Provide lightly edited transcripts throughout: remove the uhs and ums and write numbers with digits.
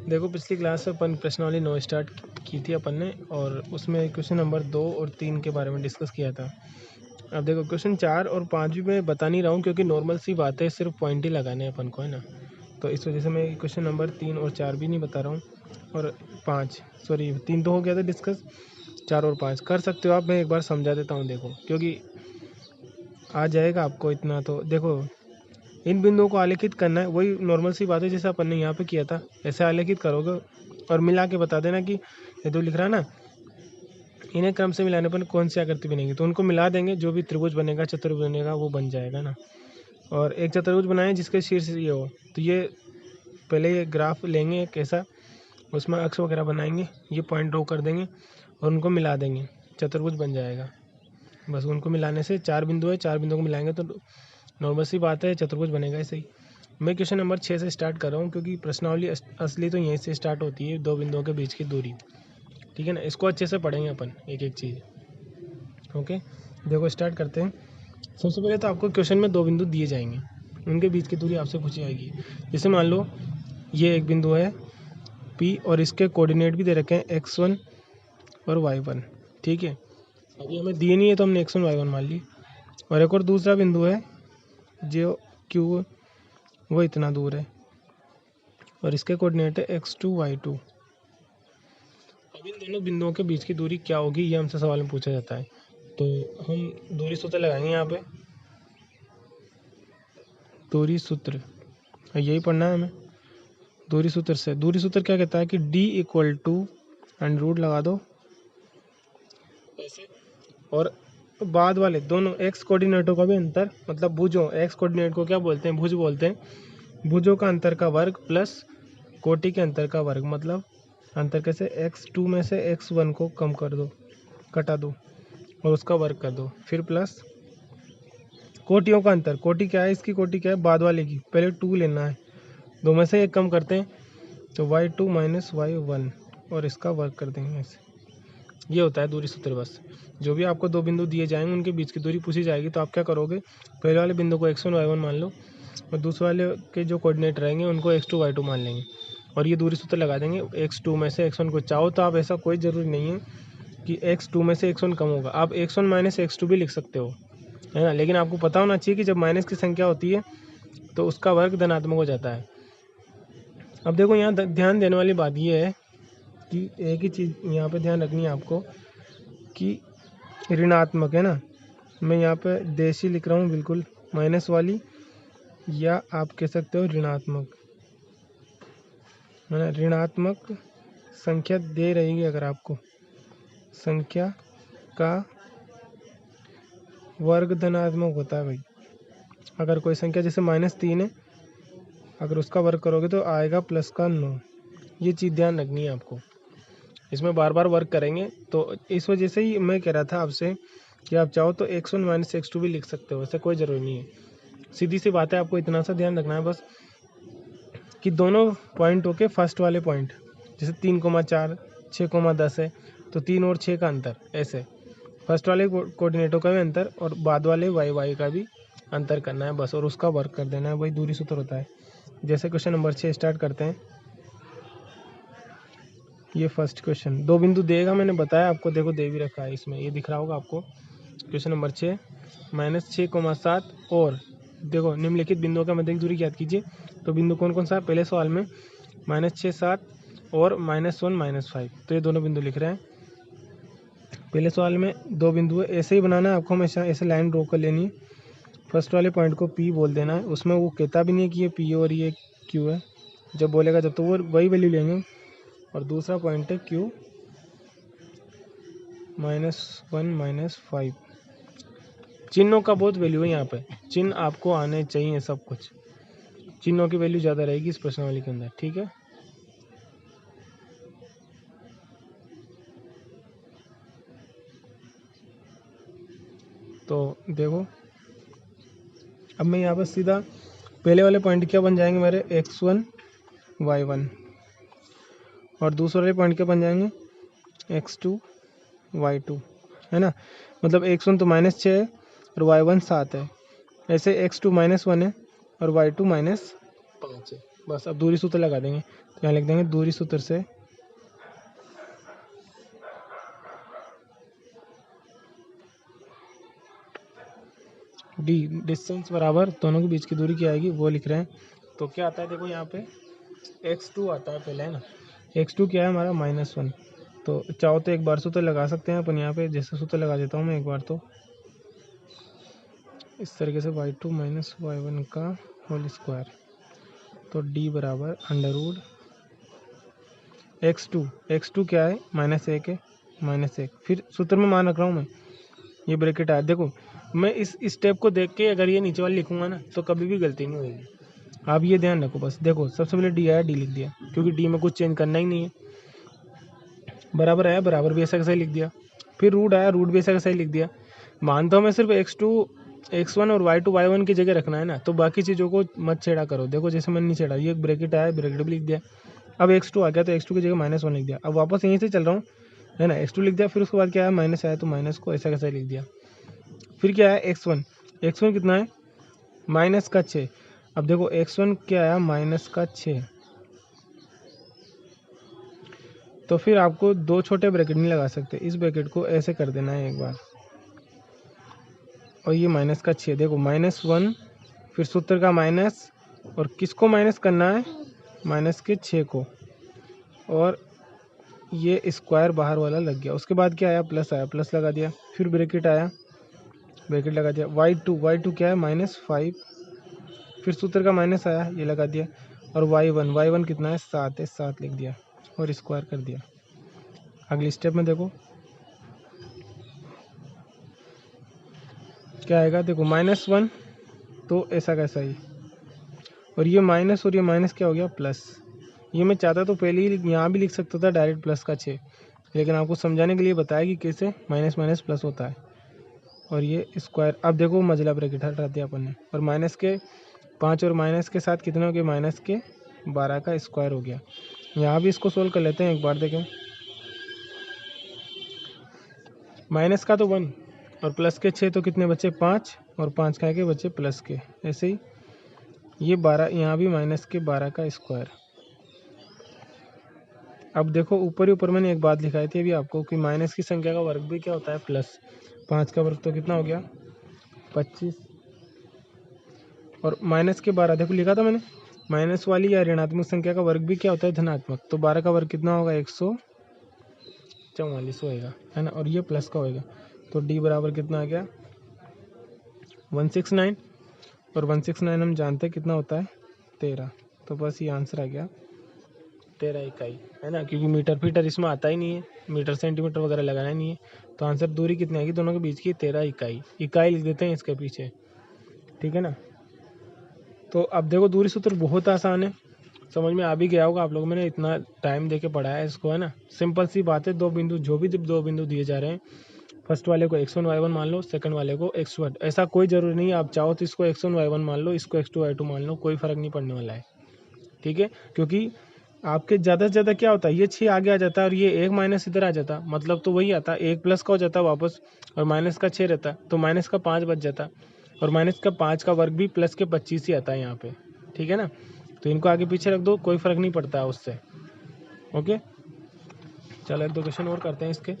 देखो पिछली क्लास में अपन प्रश्नावली 9 स्टार्ट की थी अपन ने, और उसमें क्वेश्चन नंबर 2 और 3 के बारे में डिस्कस किया था। अब देखो क्वेश्चन 4 और 5 भी मैं बता नहीं रहा हूँ, क्योंकि नॉर्मल सी बात है, सिर्फ पॉइंट ही लगाने हैं अपन को, है ना। तो इस वजह से मैं क्वेश्चन नंबर 3 और 4 भी नहीं बता रहा हूँ, और 5 सॉरी 3 तो हो गया था डिस्कस, 4 और 5 कर सकते हो आप। मैं एक बार समझा देता हूँ, देखो, क्योंकि आ जाएगा आपको इतना। तो देखो, इन बिंदुओं को आलेखित करना है, वही नॉर्मल सी बात है जैसे अपन ने यहाँ पे किया था, ऐसे आलेखित करोगे और मिला के बता देना कि ये तो लिख रहा है ना, इन्हें क्रम से मिलाने पर कौन सी आकृति बनेगी। तो उनको मिला देंगे, जो भी त्रिभुज बनेगा, चतुर्भुज बनेगा, वो बन जाएगा ना। और एक चतुर्भुज बनाए जिसके शीर्ष ये हो, तो ये पहले ये ग्राफ लेंगे कैसा, उसमें अक्ष वगैरह बनाएंगे, ये पॉइंट ड्रॉ कर देंगे और उनको मिला देंगे, चतुर्भुज बन जाएगा। बस उनको मिलाने से 4 बिंदु है, 4 बिंदुओं को मिलाएंगे तो नॉर्मल सी बात है, चतुर्भुज बनेगा। ऐसे ही मैं क्वेश्चन नंबर 6 से स्टार्ट कर रहा हूँ, क्योंकि प्रश्नावली असली तो यहीं से स्टार्ट होती है, दो बिंदुओं के बीच की दूरी, ठीक है ना। इसको अच्छे से पढ़ेंगे अपन, एक एक चीज़। ओके, देखो स्टार्ट करते हैं। सबसे पहले तो आपको क्वेश्चन में दो बिंदु दिए जाएंगे, उनके बीच की दूरी आपसे पूछी जाएगी। जैसे मान लो ये एक बिंदु है P, और इसके कोऑर्डिनेट भी दे रखे हैं x1 और y1, ठीक है। अभी हमें दिए नहीं है तो हमने x1 y1 मान ली। और एक और दूसरा बिंदु है जो Q, वो इतना दूर है, और इसके कोऑर्डिनेट है x2 y2। अब इन दोनों बिंदुओं के बीच की दूरी क्या होगी, ये हमसे सवाल में पूछा जाता है। तो हम दूरी सूत्र लगाएंगे यहाँ पे, दूरी सूत्र, यही पढ़ना है हमें। दूरी सूत्र से, दूरी सूत्र क्या कहता है कि d equal to under root लगा दो ऐसे, और बाद वाले दोनों x कोऑर्डिनेटों का भी अंतर, मतलब भुजों, x कोऑर्डिनेट को क्या बोलते हैं, भुज बोलते हैं। भुजों का अंतर का वर्ग प्लस कोटि के अंतर का वर्ग, मतलब अंतर कैसे, x2 में से x1 को कम कर दो, कटा दो और उसका वर्ग कर दो, फिर प्लस कोटियों का अंतर। कोटि क्या है, इसकी कोटि क्या है, बाद वाले की, पहले 2 लेना है, दो में से एक कम करते हैं तो y2 माइनस y1, और इसका वर्ग कर देंगे ऐसे। ये होता है दूरी सूत्र। बस जो भी आपको दो बिंदु दिए जाएंगे उनके बीच की दूरी पूछी जाएगी, तो आप क्या करोगे, पहले वाले बिंदु को x1 y1 मान लो, और दूसरे वाले के जो कोऑर्डिनेट रहेंगे उनको x2 y2 मान लेंगे, और ये दूरी सूत्र लगा देंगे। x2 में से x1 को, चाहो तो आप, ऐसा कोई ज़रूरी नहीं है कि x2 में से x1 कम होगा, आप x1 माइनस x2 भी लिख सकते हो, है ना। लेकिन आपको पता होना चाहिए कि जब माइनस की संख्या होती है तो उसका वर्ग धनात्मक हो जाता है। अब देखो यहाँ ध्यान देने वाली बात ये है कि एक ही चीज़ यहाँ पे ध्यान रखनी है आपको कि ऋणात्मक, है ना। मैं यहाँ पे देशी लिख रहा हूँ बिल्कुल, माइनस वाली, या आप कह सकते हो ऋणात्मक, है ना। ऋणात्मक संख्या दे रहेगी अगर आपको, संख्या का वर्ग धनात्मक होता है भाई। अगर कोई संख्या जैसे -3 है, अगर उसका वर्ग करोगे तो आएगा प्लस का 9। ये चीज़ ध्यान रखनी है आपको, इसमें बार बार वर्क करेंगे। तो इस वजह से ही मैं कह रहा था आपसे कि आप चाहो तो x1 माइनस x2 भी लिख सकते हो, ऐसा कोई ज़रूरी नहीं है। सीधी सी बात है, आपको इतना सा ध्यान रखना है बस कि दोनों पॉइंटों के फर्स्ट वाले पॉइंट, जैसे 3,4 6,10 है, तो 3 और 6 का अंतर, ऐसे फर्स्ट वाले कोऑर्डिनेटों का भी अंतर और बाद वाले y का भी अंतर करना है बस, और उसका वर्क कर देना है, वही दूरी सूत्र होता है। जैसे क्वेश्चन नंबर 6 स्टार्ट करते हैं। ये फर्स्ट क्वेश्चन, दो बिंदु देगा, मैंने बताया आपको, देखो दे भी रखा है इसमें, ये दिख रहा होगा आपको। क्वेश्चन नंबर 6, -6,7 और देखो निम्नलिखित बिंदुओं का मध्य की दूरी ज्ञात कीजिए। तो बिंदु कौन कौन सा, पहले सवाल में -6, 7 और -1, -5, तो ये दोनों बिंदु लिख रहे हैं। पहले सवाल में दो बिंदु है, ऐसे ही बनाना है आपको, हमेशा ऐसे लाइन ड्रॉ कर लेनी है। फर्स्ट वाले पॉइंट को P बोल देना है, उसमें वो कहता भी नहीं है कि ये P और ये Q है, जब बोलेगा जब तो वो वही वैल्यू लेंगे। और दूसरा पॉइंट है Q -1 -5। चिन्हों का बहुत वैल्यू है यहाँ पे, चिन्ह आपको आने चाहिए, सब कुछ चिन्हों की वैल्यू ज़्यादा रहेगी इस प्रश्नावली के अंदर, ठीक है। तो देखो अब मैं यहाँ पर सीधा पहले वाले पॉइंट क्या बन जाएंगे मेरे, x1 y1, और दूसरे वाले पॉइंट क्या बन जाएंगे, x2 y2, है ना। मतलब x1 तो -6 है और y1 7 है, ऐसे x2 -1 है और y2 -5 है, बस अब दूरी सूत्र लगा देंगे, तो यहाँ लिख देंगे दूरी सूत्र से डी डिस्टेंस बराबर दोनों के बीच की दूरी क्या आएगी वो लिख रहे हैं। तो क्या आता है देखो यहाँ पे x2 आता है पहले, है ना। x2 क्या है हमारा -1। तो चाहो तो एक बार सूत्र लगा सकते हैं अपन यहाँ पे, जैसे सूत्र लगा देता हूँ मैं एक बार, तो इस तरीके से y2 माइनस y1 का होल स्क्वायर, तो d बराबर अंडर x2 क्या है -1 है, -1। फिर सूत्र में मान रख रहा हूँ मैं, ये ब्रैकेट आया। देखो मैं इस स्टेप को देख के अगर ये नीचे वाली लिखूंगा ना तो कभी भी गलती नहीं होगी। आप ये ध्यान रखो बस। देखो सबसे पहले डी आया, डी लिख दिया, क्योंकि डी में कुछ चेंज करना ही नहीं है। बराबर आया, बराबर भी ऐसा कैसा ही लिख दिया। फिर रूट आया, रूट भी ऐसा कैसा ही लिख दिया। मानता हूँ मैं सिर्फ x2 x1 और y2 y1 की जगह रखना है ना, तो बाकी चीज़ों को मत छेड़ा करो। देखो जैसे मैंने नहीं छेड़ा, ये ब्रैकेट आया, ब्रैकेट भी लिख दिया। अब x2 आ गया तो x2 की जगह -1 लिख दिया। अब वापस यहीं से चल रहा हूँ, है ना। x2 लिख दिया, फिर उसके बाद क्या आया, माइनस आया, तो माइनस को ऐसा कैसा लिख दिया। फिर क्या है x1 कितना है, -6। अब देखो x1 क्या आया, -6। तो फिर आपको दो छोटे ब्रैकेट नहीं लगा सकते, इस ब्रैकेट को ऐसे कर देना है एक बार, और ये -6। देखो -1, फिर सूत्र का माइनस, और किसको माइनस करना है, -6 को, और ये स्क्वायर बाहर वाला लग गया। उसके बाद क्या आया, प्लस आया, प्लस लगा दिया। फिर ब्रैकेट आया, ब्रैकेट लगा दिया। y2 क्या है, -5। फिर सूत्र का माइनस आया, ये लगा दिया। और y1 कितना है, 7 है, 7 लिख दिया और स्क्वायर कर दिया। अगली स्टेप में देखो क्या आएगा। देखो -1, तो ऐसा कैसा ही, और ये माइनस, और ये माइनस क्या हो गया, प्लस। ये मैं चाहता तो पहले ही यहाँ भी लिख सकता था डायरेक्ट प्लस का 6, लेकिन आपको समझाने के लिए बताया कि कैसे माइनस माइनस प्लस होता है। और ये स्क्वायर, अब देखो मझला ब्रैकेट हटा दिया अपन ने, और माइनस के 5 और माइनस के साथ कितने हो गए, -12 का स्क्वायर हो गया। यहाँ भी इसको सोल्व कर लेते हैं एक बार, देखें। माइनस का तो 1 और प्लस के 6, तो कितने बचे, 5, और 5 का के बचे प्लस के। ऐसे ही ये 12, यहाँ भी -12 का स्क्वायर। अब देखो ऊपर ही ऊपर मैंने एक बात लिखाई थी अभी आपको, कि माइनस की संख्या का वर्ग भी क्या होता है, प्लस। 5 का वर्ग तो कितना हो गया, 25, और -12 देखो लिखा था मैंने, माइनस वाली या ऋणात्मक संख्या का वर्ग भी क्या होता है, धनात्मक। तो 12 का वर्ग कितना होगा, 144 होएगा, है ना। और ये प्लस का होएगा, तो डी बराबर कितना आ गया, 169। और 169 हम जानते हैं कितना होता है, 13। तो बस ये आंसर आ गया 13 इकाई, है ना, क्योंकि मीटर फीटर इसमें आता ही नहीं है, मीटर सेंटीमीटर वगैरह लगाना ही नहीं है। तो आंसर दूरी कितनी आएगी दोनों के बीच की, 13 इकाई। इकाई लिख देते हैं इसके पीछे, ठीक है ना। तो अब देखो दूरी सूत्र बहुत आसान है, समझ में आ भी गया होगा आप लोगों, मैंने इतना टाइम दे के पढ़ाया है इसको, है ना। सिंपल सी बात है, दो बिंदु, जो भी दो बिंदु दिए जा रहे हैं, फर्स्ट वाले को x1 y1 मान लो, सेकंड वाले को x2, ऐसा कोई जरूरी नहीं है। आप चाहो तो इसको x1 y1 मान लो, इसको x2 y2 मान लो, कोई फर्क नहीं पड़ने वाला है, ठीक है। क्योंकि आपके ज़्यादा से ज़्यादा क्या होता है, ये 6 आगे आ जाता है और ये 1 माइनस इधर आ जाता, मतलब तो वही आता, 1 प्लस का हो जाता वापस, और माइनस का 6 रहता, तो माइनस का 5 बच जाता, और माइनस का 5 का वर्ग भी प्लस के 25 ही आता है यहाँ पे, ठीक है ना। तो इनको आगे पीछे रख दो, कोई फ़र्क नहीं पड़ता है उससे। ओके, चलो एक दो क्वेश्चन और करते हैं इसके।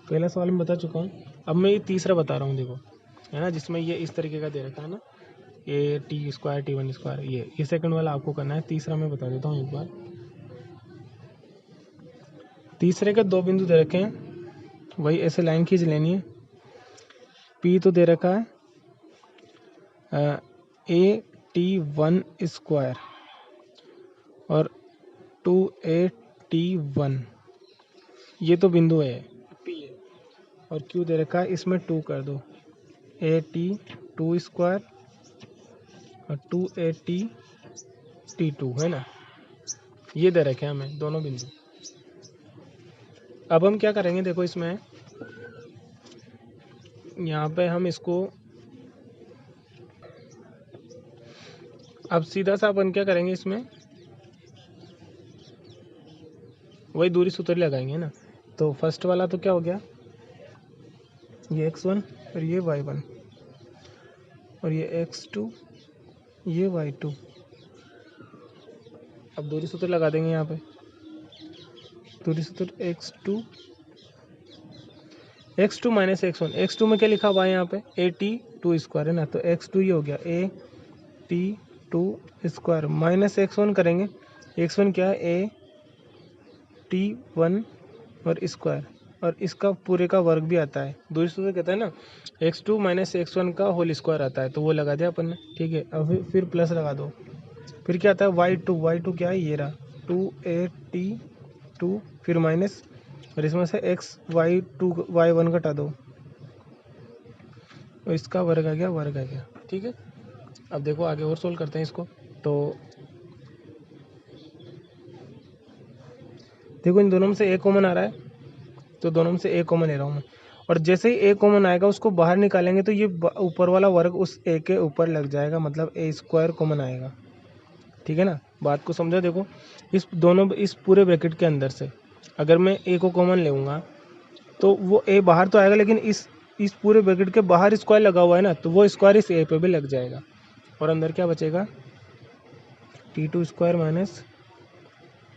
पहला सवाल मैं बता चुका हूँ, अब मैं ये तीसरा बता रहा हूँ, देखो, है ना, जिसमें ये इस तरीके का दे रखा है ना, ये t² t1², ये सेकंड वाला आपको करना है। तीसरा मैं बता देता हूँ एक बार। तीसरे के दो बिंदु दे रखे हैं, वही ऐसे लाइन खींच लेनी है। P तो दे रखा है AT1² और 2AT1, ये तो बिंदु है P है, और Q दे रखा है, इसमें 2 कर दो, AT2² और 2AT2, है ना। ये दे रखे हैं हमें दोनों बिंदु। अब हम क्या करेंगे, देखो इसमें यहाँ पे हम इसको, अब सीधा सा अपन क्या करेंगे, इसमें वही दूरी सूत्र लगाएंगे ना। तो फर्स्ट वाला तो क्या हो गया, ये x1 और ये y1, और ये x2 ये y2। अब दूरी सूत्र लगा देंगे यहाँ पे, दूरी सूत्र x2 माइनस x1। x2 में क्या लिखा हुआ है यहाँ पे, ए टी टू स्क्वायर है ना, तो x2 ये हो गया a t two square minus x1 करेंगे, x1 क्या है ए टी वन और स्क्वायर, और इसका पूरे का वर्ग भी आता है। दूसरी सूत्र कहता है ना x2 माइनस x1 का होल स्क्वायर आता है, तो वो लगा दिया अपन ने, ठीक है। अब फिर प्लस लगा दो, फिर क्या आता है y2 क्या है, ये रहा 2a t2, फिर माइनस, और इसमें से y1 घटा दो, और इसका वर्ग आ गया, ठीक है। अब देखो आगे और सोल्व करते हैं इसको। तो देखो इन दोनों में से एक कॉमन आ रहा है, तो दोनों में से एक कॉमन ले रहा हूँ मैं, और जैसे ही एक कॉमन आएगा उसको बाहर निकालेंगे तो ये ऊपर वाला वर्ग उस ए के ऊपर लग जाएगा, मतलब ए स्क्वायर कॉमन आएगा, ठीक है ना। बात को समझो, देखो इस पूरे ब्रैकेट के अंदर से अगर मैं ए को कॉमन लेऊंगा तो वो ए बाहर तो आएगा, लेकिन इस पूरे ब्रैकेट के बाहर स्क्वायर लगा हुआ है ना, तो वो स्क्वायर इस ए पे भी लग जाएगा, और अंदर क्या बचेगा, t2 square minus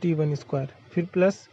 t1 square, फिर प्लस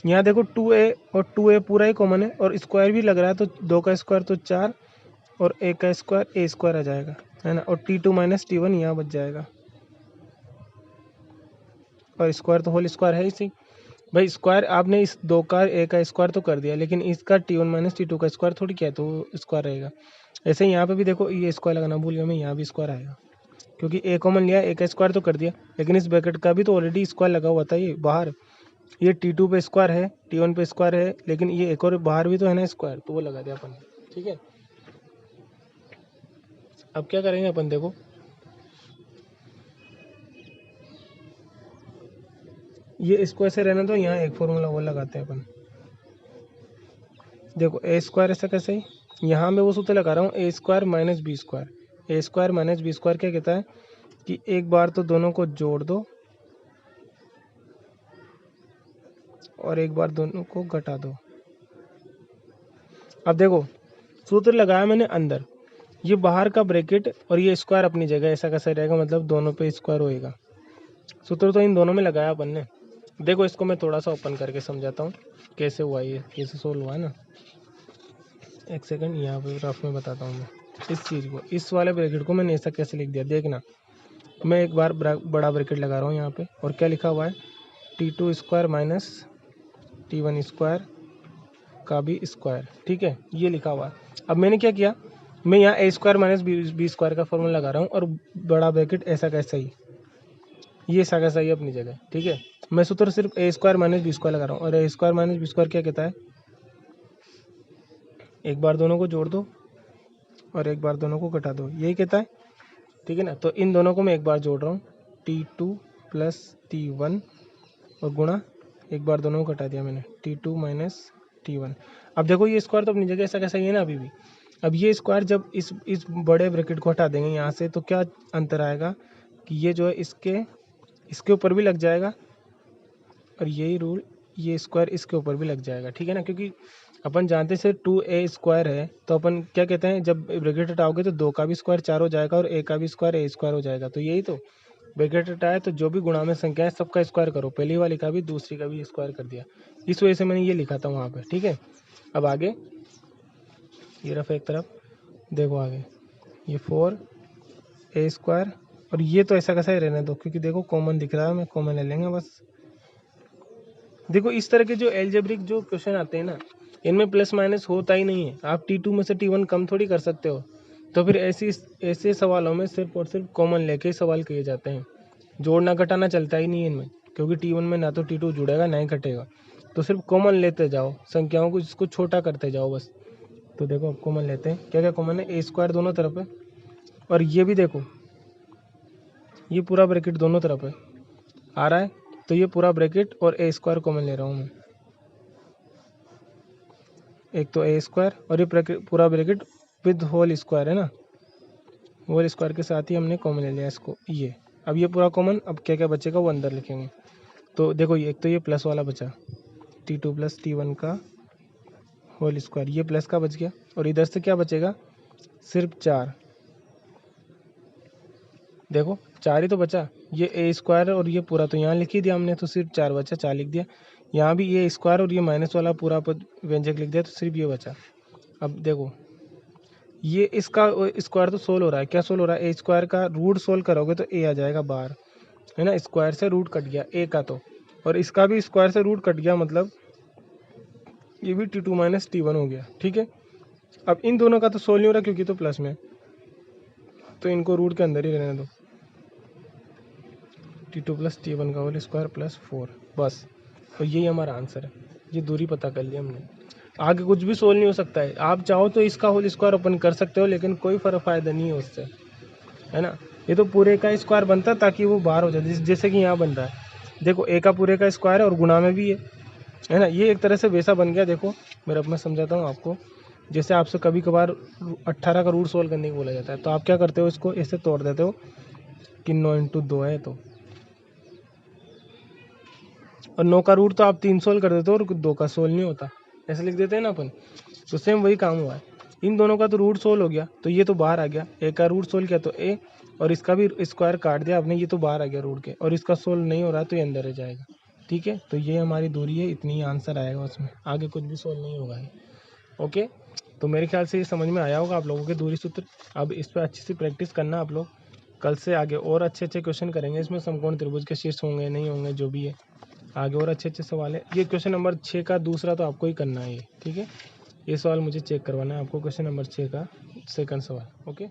यहाँ देखो 2a और 2a पूरा ही कॉमन है, और स्क्वायर भी लग रहा है, तो 2 का स्क्वायर तो 4, और a का स्क्वायर a स्क्वायर आ जाएगा, है ना, और t2 माइनस t1 यहाँ बच जाएगा, और स्क्वायर तो होल स्क्वायर है इसी भाई। स्क्वायर आपने इस 2 का a का स्क्वायर तो कर दिया, लेकिन इसका t1 माइनस t2 का स्क्वायर थोड़ी क्या है, तो स्क्वायर रहेगा। ऐसे ही यहाँ पे भी देखो, ये स्क्वायर लगाना भूल गया मैं, यहाँ भी स्क्वायर आएगा, क्योंकि a कॉमन लिया, a का स्क्वायर तो कर दिया, लेकिन इस ब्रैकेट का भी तो ऑलरेडी स्क्वायर लगा हुआ था ये बाहर, ये t2 पे स्क्वायर है, t1 पे स्क्वायर है, लेकिन ये एक और बाहर भी तो है ना स्क्वायर, तो वो लगा दिया अपन, ठीक है। अब क्या करेंगे अपन, देखो ये इसको ऐसे रहने दो, यहाँ एक फॉर्मूला वो लगाते हैं अपन। देखो ए स्क्वायर ऐसा कैसे ही, यहाँ मैं वो सूत्र लगा रहा हूँ, ए स्क्वायर माइनस बी स्क्वायर। ए स्क्वायर माइनस बी स्क्वायर क्या कहता है कि एक बार तो दोनों को जोड़ दो और एक बार दोनों को घटा दो। अब देखो सूत्र लगाया मैंने अंदर, ये बाहर का ब्रैकेट और ये स्क्वायर अपनी जगह ऐसा कैसा रहेगा, मतलब दोनों पे स्क्वायर होएगा। सूत्र तो इन दोनों में लगाया अपन ने। देखो इसको मैं थोड़ा सा ओपन करके समझाता हूँ कैसे हुआ, ये कैसे सोल्व हुआ है ना। एक सेकंड, यहाँ पे रफ में बताता हूँ मैं इस चीज़ को, इस वाले ब्रैकेट को मैंने ऐसा कैसे लिख दिया, देखना। मैं एक बार बड़ा ब्रैकेट लगा रहा हूँ यहाँ पे, और क्या लिखा हुआ है, t2 square minus t1 square का भी स्क्वायर, ठीक है, ये लिखा हुआ है। अब मैंने क्या किया, मैं यहाँ a square minus b square का फॉर्मूला लगा रहा हूँ, और बड़ा ब्रैकेट ऐसा कैसा ही, ये ऐसा कैसा ही अपनी जगह, ठीक है। मैं सूत्र सिर्फ a square minus b square लगा रहा हूँ, और a square minus b square क्या कहता है, एक बार दोनों को जोड़ दो और एक बार दोनों को घटा दो, यही कहता है, ठीक है ना। तो इन दोनों को मैं एक बार जोड़ रहा हूँ, t2 प्लस t1, और गुणा एक बार दोनों को घटा दिया मैंने, t2 माइनस t1। अब देखो ये स्क्वायर तो अपनी जगह ऐसा कैसा ही है ना अभी भी। अब ये स्क्वायर जब इस बड़े ब्रैकेट को हटा देंगे यहाँ से, तो क्या अंतर आएगा कि ये जो है इसके ऊपर भी लग जाएगा, और यही रूल, ये स्क्वायर इसके ऊपर भी लग जाएगा, ठीक है ना। क्योंकि अपन जानते से 2a स्क्वायर है, तो अपन क्या कहते हैं, जब ब्रैकेट हटाओगे तो 2 का भी स्क्वायर 4 हो जाएगा, और a का भी स्क्वायर a स्क्वायर हो जाएगा। तो यही तो ब्रैकेट हटाया तो जो भी गुणा में संख्या है सबका स्क्वायर करो, पहली वाली का भी दूसरी का भी स्क्वायर कर दिया, इस वजह से मैंने ये लिखा था वहाँ पे, ठीक है। अब आगे ये रफ एक तरफ, देखो आगे ये 4a स्क्वायर, और ये तो ऐसा कैसा ही रहने दो, क्योंकि देखो कॉमन दिख रहा है, मैं कॉमन ले लेंगे बस। देखो इस तरह के जो एल्जेब्रिक जो क्वेश्चन आते हैं ना, इनमें प्लस माइनस होता ही नहीं है, आप t2 में से t1 कम थोड़ी कर सकते हो। तो फिर ऐसे सवालों में सिर्फ और सिर्फ कॉमन लेके ही सवाल किए जाते हैं, जोड़ना घटाना चलता ही नहीं है इनमें, क्योंकि t1 में ना तो t2 जुड़ेगा ना ही घटेगा। तो सिर्फ कॉमन लेते जाओ, संख्याओं को जिसको छोटा करते जाओ बस। तो देखो अब कॉमन लेते हैं, क्या क्या कॉमन है, ए स्क्वायर दोनों तरफ है, और ये भी देखो ये पूरा ब्रैकेट दोनों तरफ है आ रहा है, तो ये पूरा ब्रैकेट और ए स्क्वायर कॉमन ले रहा हूँ मैं, एक तो ए स्क्वायर, और ये पूरा ब्रैकेट विद होल स्क्वायर है ना, होल स्क्वायर के साथ ही हमने कॉमन ले लिया इसको, ये अब ये पूरा कॉमन, अब क्या क्या बचेगा वो अंदर लिखेंगे। तो देखो ये एक तो ये प्लस वाला बचा, t2 प्लस t1 का होल स्क्वायर, ये प्लस का बच गया, और इधर से क्या बचेगा, सिर्फ 4, देखो 4 ही तो बचा, ये ए स्क्वायर और ये पूरा तो यहाँ लिख ही दिया हमने, तो सिर्फ 4 बचा, 4 लिख दिया। यहाँ भी ये स्क्वायर और ये माइनस वाला पूरा पद व्यंजक लिख दिया, तो सिर्फ ये बचा। अब देखो ये इसका स्क्वायर तो सोल्व हो रहा है, क्या सोल्व हो रहा है, ए स्क्वायर का रूट सोल्व करोगे तो ए आ जाएगा बाहर, है ना, स्क्वायर से रूट कट गया ए का, तो और इसका भी स्क्वायर से रूट कट गया, मतलब ये भी T2 माइनस T1 हो गया, ठीक है। अब इन दोनों का तो सोल्व नहीं हो रहा क्योंकि तो प्लस में, तो इनको रूट के अंदर ही रहने दो, T2 प्लस T1 का होल स्क्वायर प्लस 4, बस। तो यही हमारा आंसर है, ये दूरी पता कर लिया हमने। आगे कुछ भी सोल्व नहीं हो सकता है, आप चाहो तो इसका होल स्क्वायर ओपन कर सकते हो, लेकिन कोई फ़र्क फ़ायदा नहीं है उससे, है ना। ये तो पूरे का स्क्वायर बनता है ताकि वो बाहर हो जाए, जैसे कि यहाँ बन रहा है, देखो ए का पूरे का स्क्वायर है और गुणा में भी है ना, ये एक तरह से वैसा बन गया। देखो मेरा मैं समझाता हूँ आपको, जैसे आपसे कभी कभार 18 का रूट सोल्व करने को बोला जाता है, तो आप क्या करते हो, इसको ऐसे तोड़ देते हो कि 9 इंटू 2 है, तो और 9 का रूट तो आप 3 सोल्व कर देते हो और 2 का सोल्व नहीं होता, ऐसे लिख देते हैं ना अपन। तो सेम वही काम हुआ है, इन दोनों का तो रूट सोल्व हो गया, तो ये तो बाहर आ गया, ए का रूट सोल्व किया तो ए, और इसका भी स्क्वायर काट दिया आपने, ये तो बाहर आ गया रूट के, और इसका सोल्व नहीं हो रहा तो ये अंदर रह जाएगा, ठीक है। तो ये हमारी दूरी है, इतनी ही आंसर आएगा उसमें, आगे कुछ भी सोल्व नहीं होगा ये, ओके। तो मेरे ख्याल से ये समझ में आया होगा आप लोगों के दूरी सूत्र। अब इस पर अच्छी सी प्रैक्टिस करना आप लोग, कल से आगे और अच्छे अच्छे क्वेश्चन करेंगे, इसमें समकोण त्रिभुज के शीर्ष होंगे नहीं होंगे जो भी है, आगे और अच्छे अच्छे सवाल है। ये क्वेश्चन नंबर 6 का दूसरा तो आपको ही करना है ये, ठीक है। ये सवाल मुझे चेक करवाना है आपको, क्वेश्चन नंबर 6 का सेकंड सवाल, ओके।